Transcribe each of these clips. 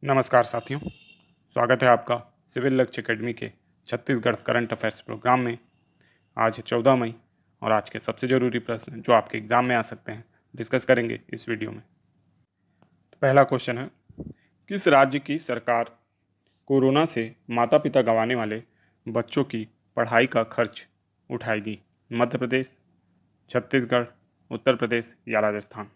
नमस्कार साथियों, स्वागत है आपका सिविल लक्ष्य एकेडमी के छत्तीसगढ़ करंट अफेयर्स प्रोग्राम में। आज 14 मई और आज के सबसे ज़रूरी प्रश्न जो आपके एग्ज़ाम में आ सकते हैं डिस्कस करेंगे इस वीडियो में। तो पहला क्वेश्चन है, किस राज्य की सरकार कोरोना से माता पिता गंवाने वाले बच्चों की पढ़ाई का खर्च उठाएगी? मध्य प्रदेश, छत्तीसगढ़, उत्तर प्रदेश या राजस्थान?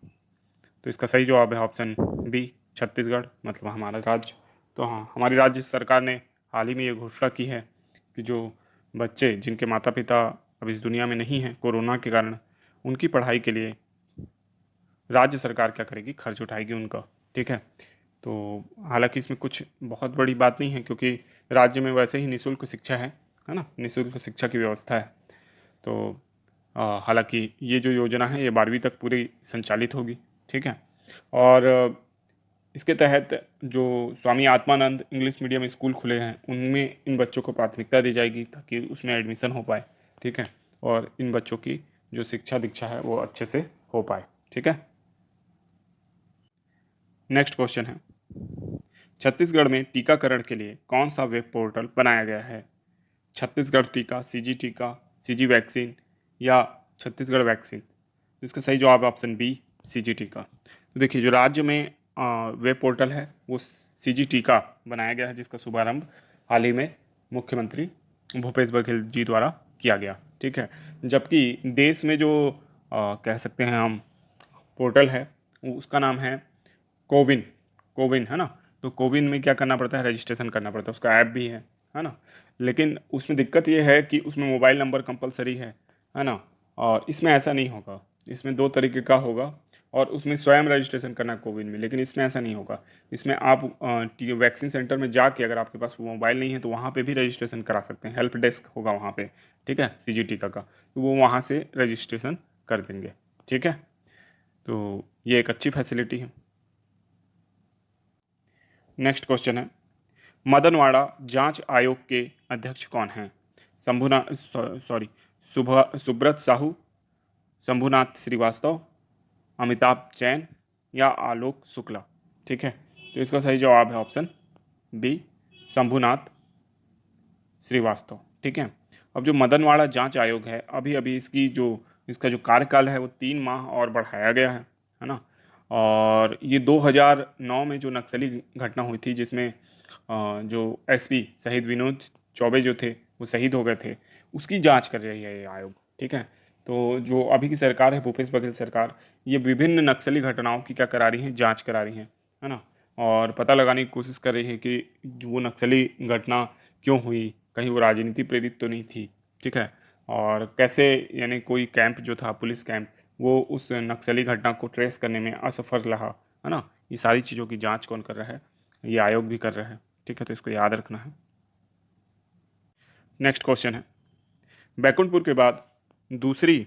तो इसका सही जवाब है ऑप्शन बी, छत्तीसगढ़, मतलब हमारा राज्य। तो हाँ, हमारी राज्य सरकार ने हाल ही में ये घोषणा की है कि जो बच्चे जिनके माता पिता अब इस दुनिया में नहीं हैं कोरोना के कारण, उनकी पढ़ाई के लिए राज्य सरकार क्या करेगी, खर्च उठाएगी उनका। ठीक है, तो हालांकि इसमें कुछ बहुत बड़ी बात नहीं है क्योंकि राज्य में वैसे ही निःशुल्क शिक्षा है ना, निःशुल्क शिक्षा की व्यवस्था है। तो हालांकि ये जो योजना है ये 12वीं तक पूरी संचालित होगी। ठीक है, और इसके तहत जो Swami Atmanand English medium school खुले हैं उनमें इन बच्चों को प्राथमिकता दी जाएगी ताकि उसमें एडमिशन हो पाए। ठीक है, और इन बच्चों की जो शिक्षा दीक्षा है वो अच्छे से हो पाए। ठीक है, नेक्स्ट क्वेश्चन है, छत्तीसगढ़ में टीकाकरण के लिए कौन सा वेब पोर्टल बनाया गया है? छत्तीसगढ़ टीका, सीजी टीका, सीजी वैक्सीन या छत्तीसगढ़ वैक्सीन? तो इसका सही जवाब है ऑप्शन बी, सीजी टीका। तो देखिए, जो राज्य में वेब पोर्टल है वो सीजी टीका बनाया गया है, जिसका शुभारंभ हाल ही में मुख्यमंत्री भूपेश बघेल जी द्वारा किया गया। ठीक है, जबकि देश में जो कह सकते हैं हम पोर्टल है उसका नाम है कोविन। कोविन है ना, तो कोविन में क्या करना पड़ता है, रजिस्ट्रेशन करना पड़ता है, उसका ऐप भी है ना। लेकिन उसमें दिक्कत ये है कि उसमें मोबाइल नंबर कंपलसरी है ना। और इसमें ऐसा नहीं होगा, इसमें दो तरीके का होगा और उसमें स्वयं रजिस्ट्रेशन करना है कोविन में, लेकिन इसमें ऐसा नहीं होगा। इसमें आप वैक्सीन सेंटर में जाके अगर आपके पास मोबाइल नहीं है तो वहाँ पे भी रजिस्ट्रेशन करा सकते हैं, हेल्प डेस्क होगा वहाँ पे। ठीक है, सीजी टीका का, तो वो वहाँ से रजिस्ट्रेशन कर देंगे। ठीक है, तो ये एक अच्छी फैसिलिटी है। नेक्स्ट क्वेश्चन है, मदनवाड़ा जांच आयोग के अध्यक्ष कौन हैं? शंभुनाथ सॉरी सुब्रत साहू, शंभुनाथ श्रीवास्तव, अमिताभ जैन या आलोक शुक्ला? ठीक है, तो इसका सही जवाब है ऑप्शन बी, शंभुनाथ श्रीवास्तव। ठीक है, अब जो मदनवाड़ा जांच आयोग है अभी अभी इसका जो कार्यकाल है वो 3 माह और बढ़ाया गया है ना। और ये 2009 में जो नक्सली घटना हुई थी जिसमें जो एसपी शहीद विनोद चौबे जो थे वो शहीद हो गए थे, उसकी जांच कर रही है ये आयोग। ठीक है, तो जो अभी की सरकार है भूपेश बघेल सरकार, ये विभिन्न नक्सली घटनाओं की क्या करा रही है, जांच करा रही है ना। और पता लगाने की कोशिश कर रही है कि वो नक्सली घटना क्यों हुई, कहीं वो राजनीति प्रेरित तो नहीं थी। ठीक है, और कैसे यानी कोई कैंप जो था पुलिस कैंप वो उस नक्सली घटना को ट्रेस करने में असफल रहा, है ना। ये सारी चीज़ों की जांच कौन कर रहा है, ये आयोग भी कर रहा है। ठीक है, तो इसको याद रखना है। नेक्स्ट क्वेश्चन है, बैकुंठपुर के बाद दूसरी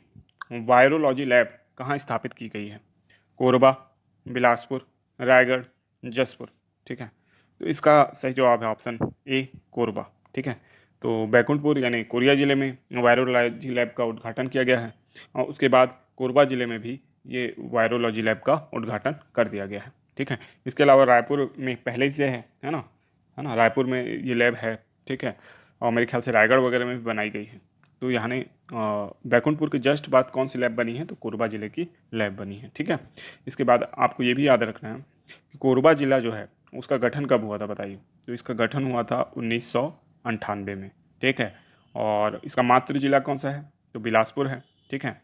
वायरोलॉजी लैब कहाँ स्थापित की गई है? कोरबा, बिलासपुर, रायगढ़, जसपुर? ठीक है, तो इसका सही जवाब है ऑप्शन ए, कोरबा। ठीक है, तो बैकुंठपुर यानी कोरिया जिले में वायरोलॉजी लैब का उद्घाटन किया गया है और उसके बाद कोरबा जिले में भी ये वायरोलॉजी लैब का उद्घाटन कर दिया गया है। ठीक है, इसके अलावा रायपुर में पहले से है ना, रायपुर में ये लैब है। ठीक है, और मेरे ख्याल से रायगढ़ वगैरह में भी बनाई गई है। तो यहाँ ने बैकुंठपुर के जस्ट बाद कौन सी लैब बनी है, तो कोरबा जिले की लैब बनी है। ठीक है, इसके बाद आपको ये भी याद रखना है कि कोरबा जिला जो है उसका गठन कब हुआ था, बताइए। तो इसका गठन हुआ था 1998 में। ठीक है, और इसका मातृ जिला कौन सा है, तो बिलासपुर है। ठीक है,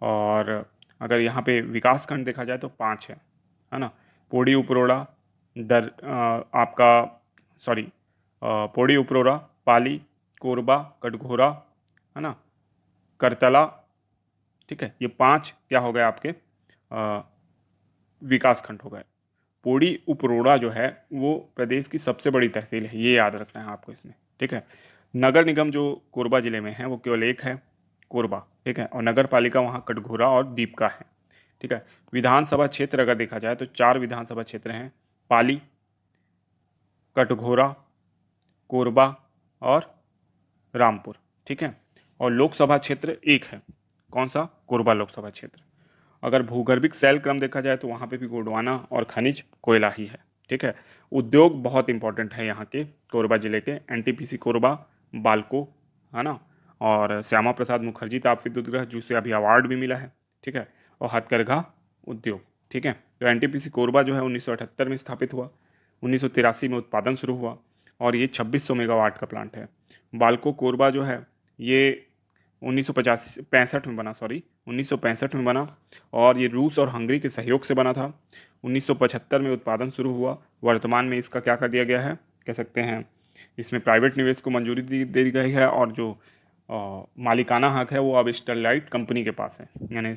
और अगर यहाँ पे विकास खंड देखा जाए तो 5 है ना। पोड़ी उपरोड़ा, दर आपका सॉरी पोड़ी उपरोड़ा, पाली, कोरबा, कटघोरा, है ना, करतला। ठीक है, ये 5 क्या हो गए आपके विकास खंड हो गए। पोड़ी उपरोड़ा जो है वो प्रदेश की सबसे बड़ी तहसील है, ये याद रखना है आपको इसमें। ठीक है, नगर निगम जो कोरबा जिले में है वो केवल एक है, कोरबा। ठीक है, और नगर पालिका वहाँ कटघोरा और दीपका है। ठीक है, विधानसभा क्षेत्र अगर देखा जाए तो 4 विधानसभा क्षेत्र हैं, पाली, कटघोरा, कोरबा और रामपुर। ठीक है, और लोकसभा क्षेत्र एक है, कौन सा, कोरबा लोकसभा क्षेत्र। अगर भूगर्भिक शैल क्रम देखा जाए तो वहाँ पे भी गोंडवाना और खनिज कोयला ही है। ठीक है, उद्योग बहुत इंपॉर्टेंट है यहाँ के कोरबा जिले के, एनटीपीसी कोरबा, बाल्को, है ना, और श्यामा प्रसाद मुखर्जी ताप विद्युत गृह जिसे अभी अवार्ड भी मिला है, ठीक है, और हथकरघा उद्योग, ठीक है। तो एनटीपीसी कोरबा जो है 1978 में स्थापित हुआ, 1983 में उत्पादन शुरू हुआ और ये 2600 मेगावाट का प्लांट है। बाल्को कोरबा जो है ये 1965 में बना, 1965 में बना और ये रूस और हंगरी के सहयोग से बना था। 1975 में उत्पादन शुरू हुआ। वर्तमान में इसका क्या कर दिया गया है, कह सकते हैं इसमें प्राइवेट निवेश को मंजूरी दे दी गई है और जो मालिकाना हक है वो अब स्टरलाइट कंपनी के पास है, यानी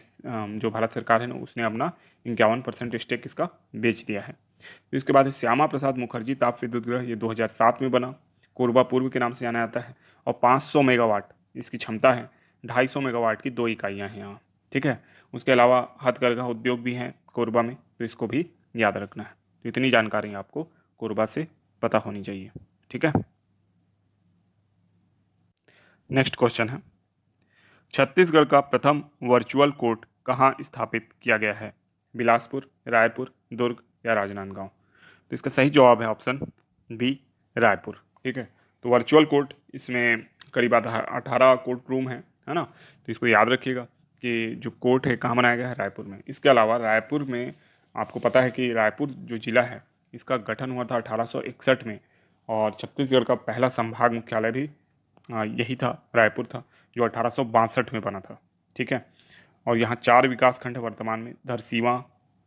जो भारत सरकार है ना उसने अपना 51% स्टेक इसका बेच दिया है। तो इसके बाद श्यामा प्रसाद मुखर्जी ताप विद्युत गृह, ये 2007 में बना, कोरबा पूर्व के नाम से जाना जाता है और 500 मेगावाट इसकी क्षमता है। 250 मेगावाट की 2 इकाइयाँ हैं यहाँ, ठीक है। उसके अलावा हथकरघा उद्योग भी हैं कोरबा में, तो इसको भी याद रखना है। तो इतनी जानकारी आपको कोरबा से पता होनी चाहिए, ठीक है। नेक्स्ट क्वेश्चन है, छत्तीसगढ़ का प्रथम वर्चुअल कोर्ट कहाँ स्थापित किया गया है? बिलासपुर, रायपुर, दुर्ग या राजनांदगांव? तो इसका सही जवाब है ऑप्शन बी, रायपुर, ठीक है। तो वर्चुअल कोर्ट, इसमें करीब 18 कोर्ट रूम है ना, तो इसको याद रखिएगा कि जो कोर्ट है कहाँ बनाया गया है, रायपुर में। इसके अलावा रायपुर में आपको पता है कि रायपुर जो जिला है इसका गठन हुआ था 1861 में और छत्तीसगढ़ का पहला संभाग मुख्यालय भी यही था, रायपुर था, जो 1862 में बना था, ठीक है। और यहाँ 4 विकास खंड है वर्तमान में, धरसींवा,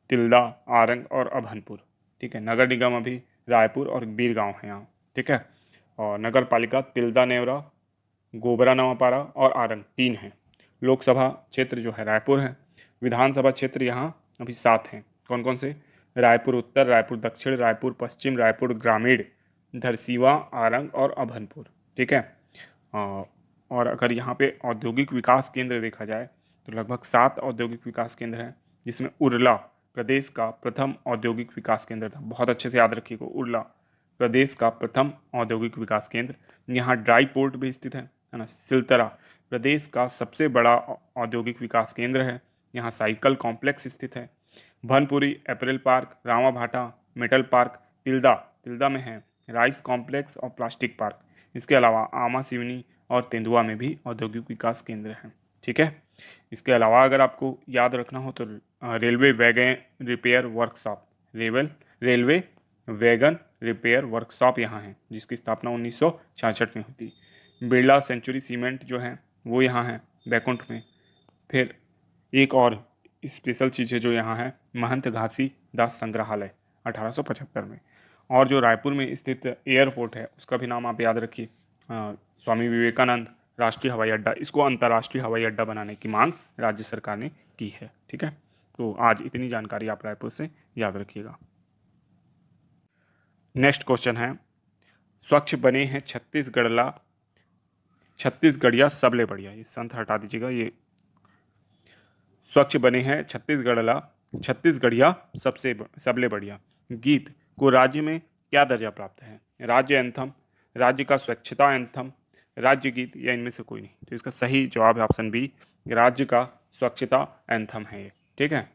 तिल्दा, आरंग और अभनपुर, ठीक है। नगर निगम अभी रायपुर और बीरगांव है यहाँ, ठीक है। और नगर पालिका तिल्दा, नेवरा, गोबरा, नवापारा और आरंग 3 हैं। लोकसभा क्षेत्र जो है रायपुर है। विधानसभा क्षेत्र यहाँ अभी 7 हैं। कौन कौन से? रायपुर उत्तर, रायपुर दक्षिण, रायपुर पश्चिम, रायपुर ग्रामीण, धरसींवा, आरंग और अभनपुर, ठीक है। और अगर यहाँ पे औद्योगिक विकास केंद्र देखा जाए तो लगभग 7 औद्योगिक विकास केंद्र हैं, जिसमें उरला प्रदेश का प्रथम औद्योगिक विकास केंद्र था। बहुत अच्छे से याद रखिएगा, उरला प्रदेश का प्रथम औद्योगिक विकास केंद्र। यहाँ ड्राई पोर्ट भी स्थित है ना। सिलतरा प्रदेश का सबसे बड़ा औद्योगिक विकास केंद्र है, यहाँ साइकिल कॉम्प्लेक्स स्थित है। Bhanpuri, apparel park, Ramabhata, metal park, Tilda में है राइस कॉम्प्लेक्स और प्लास्टिक पार्क। इसके अलावा आमा सिवनी और तेंदुआ में भी औद्योगिक विकास केंद्र हैं, ठीक है। इसके अलावा अगर आपको याद रखना हो तो railway wagon repair workshop, railway wagon repair workshop यहाँ है, जिसकी स्थापना 1966 में हुई। बिरला सेंचुरी सीमेंट जो है वो यहाँ है बैकुंठ में। फिर एक और स्पेशल चीज़ है जो यहाँ है, महंत घासी दास संग्रहालय 1875 में। और जो रायपुर में स्थित एयरपोर्ट है उसका भी नाम आप याद रखिए, स्वामी विवेकानंद राष्ट्रीय हवाई अड्डा। इसको अंतर्राष्ट्रीय हवाई अड्डा बनाने की मांग राज्य सरकार ने की है, ठीक है। तो आज इतनी जानकारी आप रायपुर से याद रखिएगा। नेक्स्ट क्वेश्चन है, स्वच्छ बने हैं छत्तीसगढ़िया सबले बढ़िया, ये संत हटा दीजिएगा, ये स्वच्छ बने हैं छत्तीसगढ़िया सबले बढ़िया गीत को राज्य में क्या दर्जा प्राप्त है? राज्य एंथम, राज्य का स्वच्छता एंथम, राज्य गीत या इनमें से कोई नहीं? तो इसका सही जवाब है ऑप्शन बी, राज्य का स्वच्छता एंथम है ये, ठीक है।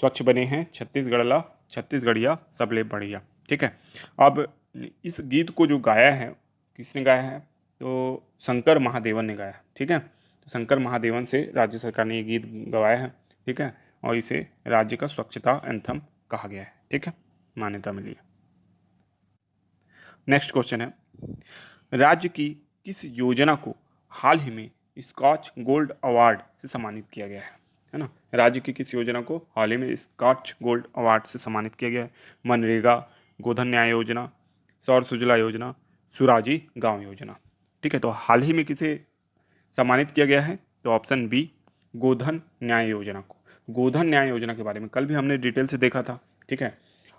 स्वच्छ बने हैं छत्तीसगढ़िया सबले बढ़िया, ठीक है। अब इस गीत को जो गाया है, किसने गाया है? तो शंकर महादेवन ने गाया है, ठीक है। तो शंकर महादेवन से राज्य सरकार ने ये गीत गवाया है, ठीक है, और इसे राज्य का स्वच्छता एंथम कहा गया है, ठीक है, मान्यता मिली है। नेक्स्ट क्वेश्चन है, राज्य की किस योजना को हाल ही में स्कॉच गोल्ड अवार्ड से सम्मानित किया गया है ना? राज्य की किस योजना को हाल ही में स्कॉच गोल्ड अवार्ड से सम्मानित किया गया है? मनरेगा, गोधन न्याय योजना, सौर सुजला योजना, सुराजी गांव योजना, ठीक है। तो हाल ही में किसे सम्मानित किया गया है? तो ऑप्शन बी, गोधन न्याय योजना को। गोधन न्याय योजना के बारे में कल भी हमने डिटेल से देखा था, ठीक है।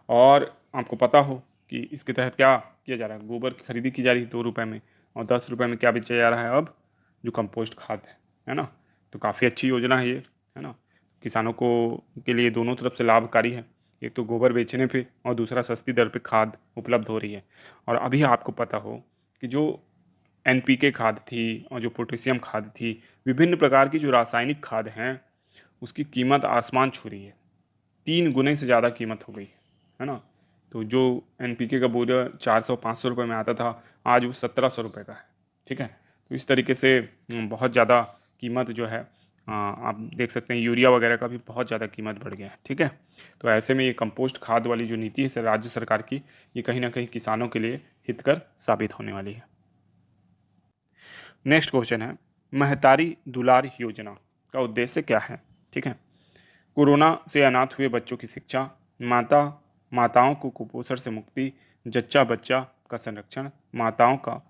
और आपको पता हो कि इसके तहत क्या किया जा रहा है, गोबर की खरीदी की जा रही है 2 रुपये में, और 10 रुपये में क्या बेचा जा रहा है अब? जो कंपोस्ट खाद है ना। तो काफ़ी अच्छी योजना है ये, है ना। किसानों को के लिए दोनों तरफ से लाभकारी है, एक तो गोबर बेचने पे और दूसरा सस्ती दर पे खाद उपलब्ध हो रही है। और अभी आपको पता हो कि जो NPK खाद थी और जो पोटेशियम खाद थी, विभिन्न प्रकार की जो रासायनिक खाद हैं, उसकी कीमत आसमान छू रही है, 3 गुने से ज़्यादा कीमत हो गई है ना। तो जो NPK का बोरा 400-500 रुपये में आता था, आज वो 1700 रुपये का है। ठीक है, तो इस तरीके से बहुत ज़्यादा कीमत जो है, आप देख सकते हैं यूरिया वगैरह का भी बहुत ज़्यादा कीमत बढ़ गया है। ठीक है, तो ऐसे में ये कंपोस्ट खाद वाली जो नीति है राज्य सरकार की, ये कहीं ना कहीं किसानों के लिए हितकर साबित होने वाली है। नेक्स्ट क्वेश्चन है, महतारी दुलार योजना का उद्देश्य क्या है? ठीक है, कोरोना से अनाथ हुए बच्चों की शिक्षा, माताओं को कुपोषण से मुक्ति, जच्चा बच्चा का संरक्षण, माताओं का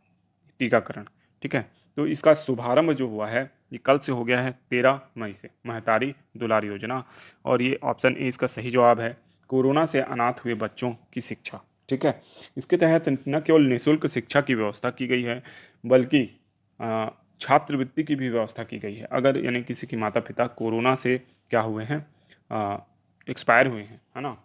टीकाकरण। ठीक है, तो इसका शुभारंभ जो हुआ है ये कल से हो गया है, 13 मई से, महतारी दुलार योजना। और ये ऑप्शन ए इसका सही जवाब है, कोरोना से अनाथ हुए बच्चों की शिक्षा। ठीक है, इसके तहत न केवल निःशुल्क शिक्षा की व्यवस्था की गई है, बल्कि छात्रवृत्ति की भी व्यवस्था की गई है। अगर यानी किसी की माता पिता कोरोना से क्या हुए हैं, एक्सपायर हुए हैं, है ना,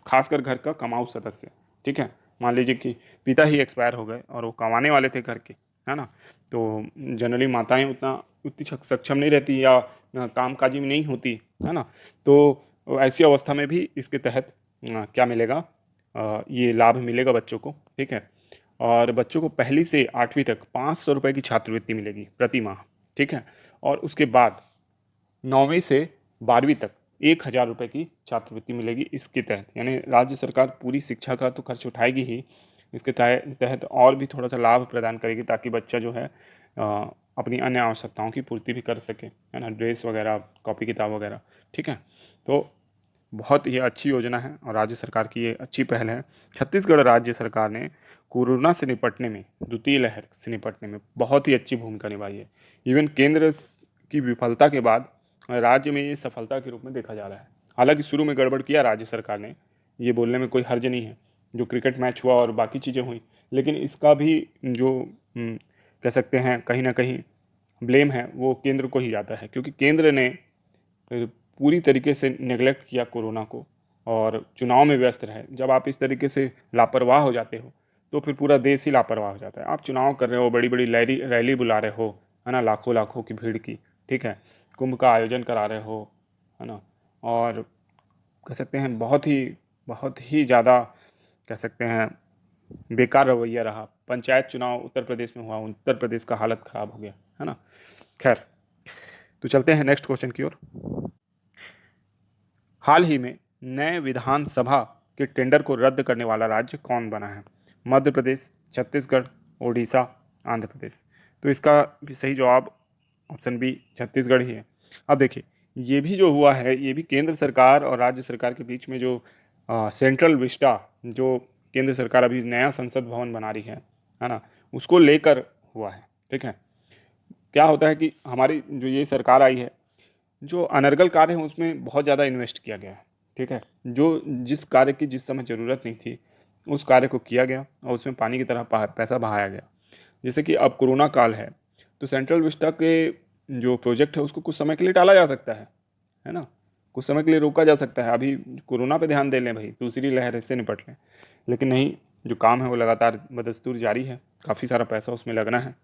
खासकर घर का कमाऊ सदस्य। ठीक है, मान लीजिए कि पिता ही एक्सपायर हो गए और वो कमाने वाले थे घर के, है ना, तो जनरली माताएं उतनी सक्षम नहीं रहती या कामकाजी में नहीं होती, है ना, तो ऐसी अवस्था में भी इसके तहत क्या मिलेगा, ये लाभ मिलेगा बच्चों को। ठीक है, और बच्चों को 1 से 8वीं तक 500 रुपये की छात्रवृत्ति मिलेगी प्रति माह। ठीक है, और उसके बाद 9वीं से 12वीं तक 1000 रुपये की छात्रवृत्ति मिलेगी इसके तहत। यानी राज्य सरकार पूरी शिक्षा का तो खर्च उठाएगी ही, इसके तहत और भी थोड़ा सा लाभ प्रदान करेगी ताकि बच्चा जो है अपनी अन्य आवश्यकताओं की पूर्ति भी कर सके, है ना, ड्रेस वगैरह, कॉपी किताब वगैरह। ठीक है, तो बहुत ये अच्छी योजना है और राज्य सरकार की ये अच्छी पहल है। छत्तीसगढ़ राज्य सरकार ने कोरोना से निपटने में, द्वितीय लहर से निपटने में बहुत ही अच्छी भूमिका निभाई है। इवन केंद्र की विफलता के बाद राज्य में ये सफलता के रूप में देखा जा रहा है। हालांकि शुरू में गड़बड़ किया राज्य सरकार ने, ये बोलने में कोई हर्ज नहीं है, जो क्रिकेट मैच हुआ और बाकी चीज़ें हुई, लेकिन इसका भी जो कह सकते हैं कहीं ना कहीं ब्लेम है वो केंद्र को ही जाता है, क्योंकि केंद्र ने पूरी तरीके से नेगलेक्ट किया कोरोना को और चुनाव में व्यस्त रहे। जब आप इस तरीके से लापरवाह हो जाते हो तो फिर पूरा देश ही लापरवाह हो जाता है। आप चुनाव कर रहे हो, बड़ी बड़ी रैली बुला रहे हो, है ना, लाखों लाखों की भीड़ की। ठीक है, कुंभ का आयोजन करा रहे हो, है ना, और कह सकते हैं बहुत ही ज़्यादा कह सकते हैं बेकार रवैया रहा। पंचायत चुनाव उत्तर प्रदेश में हुआ, उत्तर प्रदेश का हालत ख़राब हो गया, है ना। खैर, तो चलते हैं नेक्स्ट क्वेश्चन की ओर। हाल ही में नए विधानसभा के टेंडर को रद्द करने वाला राज्य कौन बना है? मध्य प्रदेश, छत्तीसगढ़, ओडिशा, आंध्र प्रदेश। तो इसका भी सही जवाब ऑप्शन बी छत्तीसगढ़ ही है। अब देखिए, ये भी जो हुआ है ये भी केंद्र सरकार और राज्य सरकार के बीच में जो सेंट्रल विस्टा, जो केंद्र सरकार अभी नया संसद भवन बना रही है ना, उसको लेकर हुआ है। ठीक है, क्या होता है कि हमारी जो ये सरकार आई है, जो अनर्गल कार्य है उसमें बहुत ज़्यादा इन्वेस्ट किया गया है। ठीक है, जो जिस कार्य की जिस समय ज़रूरत नहीं थी उस कार्य को किया गया और उसमें पानी की तरह पैसा बहाया गया। जैसे कि अब कोरोना काल है तो सेंट्रल विस्टा के जो प्रोजेक्ट है उसको कुछ समय के लिए टाला जा सकता है ना, कुछ समय के लिए रोका जा सकता है। अभी कोरोना पे ध्यान दे लें भाई, दूसरी लहर से निपट लें, लेकिन नहीं, जो काम है वो लगातार बदस्तूर जारी है, काफ़ी सारा पैसा उसमें लगना है।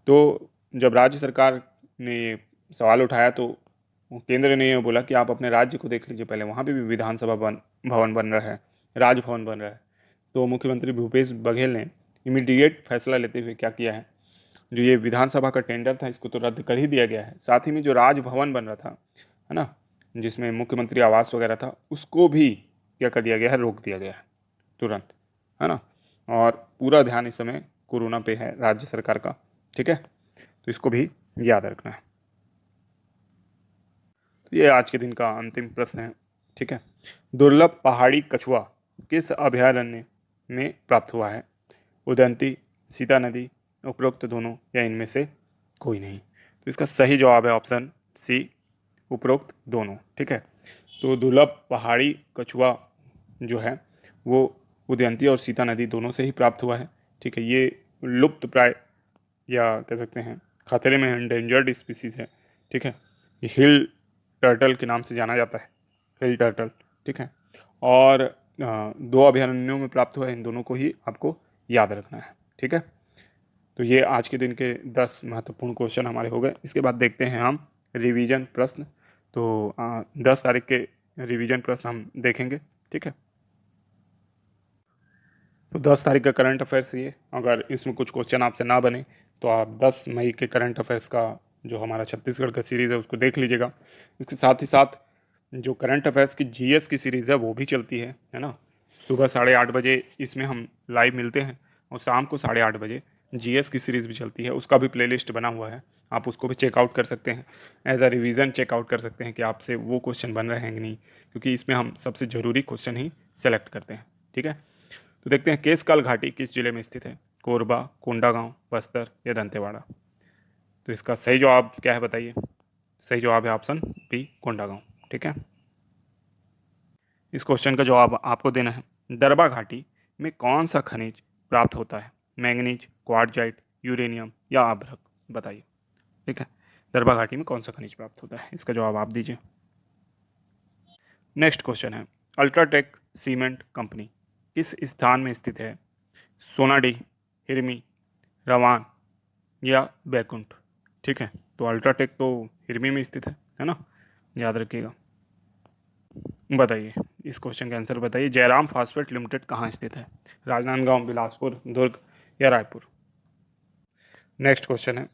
तो जब राज्य सरकार ने ये सवाल उठाया तो केंद्र ने ये बोला कि आप अपने राज्य को देख लीजिए पहले, वहाँ पे भी विधानसभा भवन बन रहा है, राजभवन बन रहा है। तो मुख्यमंत्री भूपेश बघेल ने इमीडिएट फैसला लेते हुए क्या किया है, जो ये विधानसभा का टेंडर था इसको तो रद्द कर ही दिया गया है। साथ ही में जो राजभवन बन रहा था, है ना, जिसमें मुख्यमंत्री आवास वगैरह था, उसको भी क्या कर दिया गया है, रोक दिया गया है तुरंत, है ना। और पूरा ध्यान इस समय कोरोना पे है राज्य सरकार का। ठीक है, तो इसको भी याद रखना है। तो ये आज के दिन का अंतिम प्रश्न है। ठीक है, दुर्लभ पहाड़ी कछुआ किस अभयारण्य में प्राप्त हुआ है? उदंती, सीता नदी, उपरोक्त दोनों, या इनमें से कोई नहीं? तो इसका सही जवाब है ऑप्शन सी, उपरोक्त दोनों। ठीक है, तो दुर्लभ पहाड़ी कछुआ जो है वो उदयंती और सीता नदी दोनों से ही प्राप्त हुआ है। ठीक है, ये लुप्त प्राय या कह सकते हैं खतरे में एंडेंजर्ड स्पीसीज है। ठीक है, ये हिल टर्टल के नाम से जाना जाता है, हिल टर्टल। ठीक है, और 2 अभयारण्यों में प्राप्त हुआ है, इन दोनों को ही आपको याद रखना है। ठीक है, तो ये आज के दिन के 10 महत्वपूर्ण क्वेश्चन हमारे हो गए। इसके बाद देखते हैं हम रिवीजन प्रश्न। तो 10 तारीख के रिवीजन प्रश्न हम देखेंगे। ठीक है। तो 10 तारीख का करंट अफेयर्स ये, अगर इसमें कुछ क्वेश्चन आपसे ना बने तो आप 10 मई के करंट अफेयर्स का जो हमारा छत्तीसगढ़ का सीरीज़ है उसको देख लीजिएगा। इसके साथ ही साथ जो करंट अफेयर्स की जीएस की सीरीज़ है वो भी चलती है ना। सुबह 8:30 बजे इसमें हम लाइव मिलते हैं और शाम को 8:30 बजे जीएस की सीरीज़ भी चलती है, उसका भी प्लेलिस्ट बना हुआ है, आप उसको भी चेकआउट कर सकते हैं। एज अ रिवीजन चेकआउट कर सकते हैं कि आपसे वो क्वेश्चन बन रहे हैं कि नहीं, क्योंकि इसमें हम सबसे ज़रूरी क्वेश्चन ही सेलेक्ट करते हैं। ठीक है, तो देखते हैं केसकाल घाटी किस जिले में स्थित है, कोरबा, कोंडागांव, बस्तर या दंतेवाड़ा। तो इसका सही जवाब क्या है बताइए। सही जवाब है ऑप्शन बी, कोंडागांव। ठीक है, इस क्वेश्चन का जवाब आपको देना है। दरबा घाटी में कौन सा खनिज प्राप्त होता है, मैंगनीज, क्वार्टजाइट, यूरेनियम या अभ्रक, बताइए। ठीक है, दरबा घाटी में कौन सा खनिज प्राप्त होता है, इसका जवाब आप दीजिए। नेक्स्ट क्वेश्चन है, अल्ट्राटेक सीमेंट कंपनी किस स्थान में स्थित है, सोनाडी, हिरमी, रवान या बैकुंठ। ठीक है, तो अल्ट्राटेक तो हिरमी में स्थित है ना, याद रखिएगा। बताइए, इस क्वेश्चन का आंसर बताइए। जयराम फास्फेट लिमिटेड कहाँ स्थित है, राजनांदगांव, बिलासपुर, दुर्ग या रायपुर। नेक्स्ट क्वेश्चन है,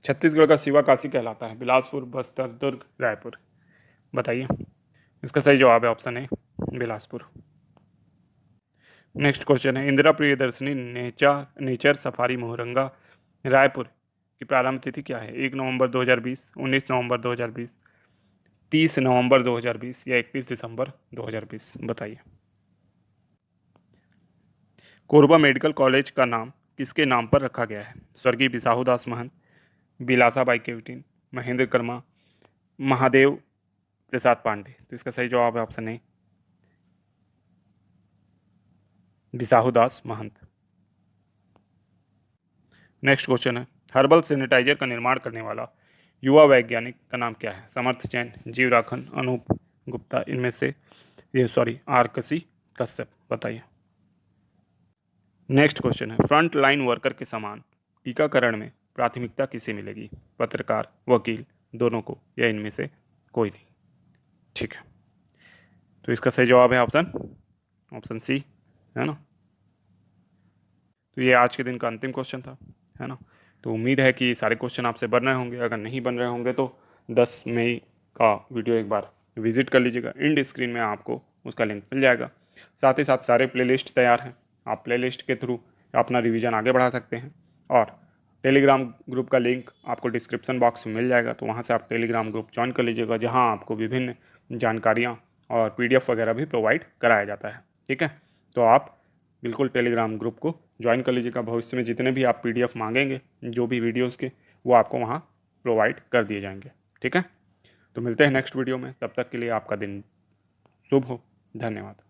छत्तीसगढ़ का शिवा काशी कहलाता है, बिलासपुर, बस्तर, दुर्ग, रायपुर, बताइए। इसका सही जवाब है option A, Bilaspur. Next question है, इंदिरा प्रियदर्शनी नेचर सफारी मोहरंगा रायपुर की प्रारंभ तिथि क्या है, 1 नवंबर 2020, 19 नवंबर 2020, 30 नवंबर 2020 या 31 दिसंबर 2020, बताइए। कोरबा मेडिकल कॉलेज का नाम किसके नाम पर रखा गया है, स्वर्गीय बिसाहूदास महंत, बिलासाबाई केवटिन, महेंद्र कर्मा, महादेव प्रसाद पांडे। तो इसका सही जवाब है option A, Bisahudas Mahant. Next question है, हर्बल सैनिटाइजर का निर्माण करने वाला युवा वैज्ञानिक का नाम क्या है, समर्थ जैन, जीव राखन, अनूप गुप्ता, इनमें से आरकसी कश्यप, बताइए। नेक्स्ट क्वेश्चन है, फ्रंट लाइन वर्कर के समान टीकाकरण में प्राथमिकता किसे मिलेगी, पत्रकार, वकील, दोनों को या इनमें से कोई नहीं। ठीक है, तो इसका सही जवाब है ऑप्शन सी, है ना। तो ये आज के दिन का अंतिम क्वेश्चन था, है ना। तो उम्मीद है कि सारे क्वेश्चन आपसे बन रहे होंगे, अगर नहीं बन रहे होंगे तो 10 मई का वीडियो एक बार विजिट कर लीजिएगा, इंड स्क्रीन में आपको उसका लिंक मिल जाएगा। साथ ही साथ सारे प्लेलिस्ट तैयार हैं, आप प्लेलिस्ट के थ्रू अपना रिवीजन आगे बढ़ा सकते हैं। और टेलीग्राम ग्रुप का लिंक आपको डिस्क्रिप्शन बॉक्स में मिल जाएगा, तो वहाँ से आप टेलीग्राम ग्रुप ज्वाइन कर लीजिएगा, जहाँ आपको विभिन्न जानकारियाँ और PDF वगैरह भी प्रोवाइड कराया जाता है। ठीक है, तो आप बिल्कुल टेलीग्राम ग्रुप को ज्वाइन कर लीजिएगा। भविष्य में जितने भी आप PDF मांगेंगे, जो भी वीडियोज़ के, वो आपको वहाँ प्रोवाइड कर दिए जाएंगे। ठीक है, तो मिलते हैं नेक्स्ट वीडियो में, तब तक के लिए आपका दिन शुभ हो। धन्यवाद।